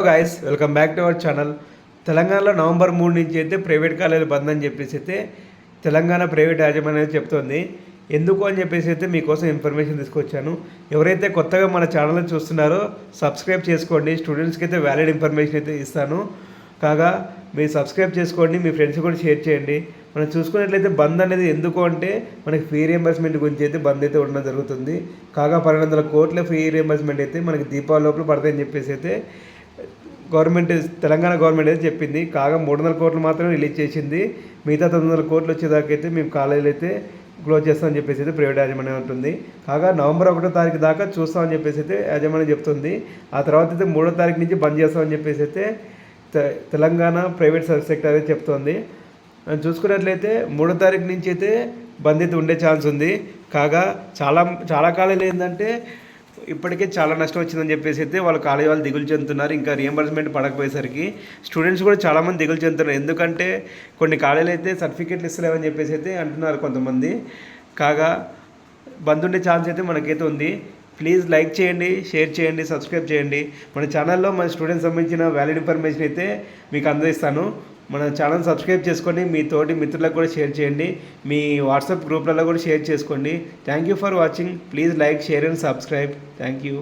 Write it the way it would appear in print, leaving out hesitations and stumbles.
Guys welcome back to our channel. తెలంగాణలో November 3 నుంచి అయితే ప్రైవేట్ కాలేజీలు బంద్ అని చెప్పేసి అయితే తెలంగాణ ప్రైవేట్ యాజమాన్యం చెప్తోంది. ఎందుకు అని చెప్పేసి అయితే మీకోసం ఇన్ఫర్మేషన్ తీసుకొచ్చాను. ఎవరైతే కొత్తగా మన ఛానల్ని చూస్తున్నారో సబ్స్క్రైబ్ చేసుకోండి. స్టూడెంట్స్కి అయితే వ్యాలిడ్ ఇన్ఫర్మేషన్ అయితే ఇస్తాను. కాగా మీరు సబ్స్క్రైబ్ చేసుకోండి, మీ ఫ్రెండ్స్ కూడా షేర్ చేయండి. మనం చూసుకున్నట్లయితే బంద్ అనేది ఎందుకు అంటే మనకి ఫీ రియంబర్స్మెంట్ గురించి అయితే బంద్ అయితే ఉండడం జరుగుతుంది. కాగా 1200 కోట్ల ఫీ రియంబర్స్మెంట్ అయితే మనకి దీపావళి లోపల పడతాయని చెప్పేసి అయితే తెలంగాణ గవర్నమెంట్ అయితే చెప్పింది. కాగా 300 కోట్లు మాత్రమే రిలీజ్ చేసింది. మిగతా 900 కోట్లు వచ్చేదాకైతే మేము కాలేజీలు అయితే క్లోజ్ చేస్తామని చెప్పేసి అయితే ప్రైవేట్ యాజమాన్యం ఉంటుంది. కాగా నవంబర్ 1వ తారీఖు దాకా చూస్తామని చెప్పేసి అయితే యాజమాన్యం చెప్తుంది. ఆ తర్వాత అయితే 3వ తారీఖు నుంచి బంద్ చేస్తామని చెప్పేసి అయితే తెలంగాణ ప్రైవేట్ సెక్టర్ అయితే చెప్తోంది. చూసుకున్నట్లయితే 3వ తారీఖు నుంచి అయితే బంద్ అయితే ఉండే ఛాన్స్ ఉంది. కాగా చాలా కాలేజీలు ఏంటంటే ఇప్పటికే చాలా నష్టం వచ్చిందని చెప్పేసి అయితే కాలేజీ వాళ్ళు దిగులు చెందుతున్నారు. ఇంకా రియంబర్స్మెంట్ పడకపోయేసరికి స్టూడెంట్స్ కూడా చాలామంది దిగులు చెందుతున్నారు. ఎందుకంటే కొన్ని కాలేజీలు అయితే సర్టిఫికేట్లు ఇస్తలేవని చెప్పేసి అయితే అంటున్నారు కొంతమంది. కాగా బంద్ ఉండే ఛాన్స్ అయితే మనకైతే ఉంది. ప్లీజ్ లైక్ చేయండి, షేర్ చేయండి, సబ్స్క్రైబ్ చేయండి. మన ఛానల్లో మన స్టూడెంట్స్ సంబంధించిన వ్యాలిడ్ ఇన్ఫర్మేషన్ అయితే మీకు అందిస్తాను. మన ఛానల్ సబ్స్క్రైబ్ చేసుకొని మీ తోటి మిత్రులకు కూడా షేర్ చేయండి. మీ వాట్సాప్ గ్రూప్లలో కూడా షేర్ చేసుకోండి. Thank you for watching. Please like, share and subscribe. Thank you.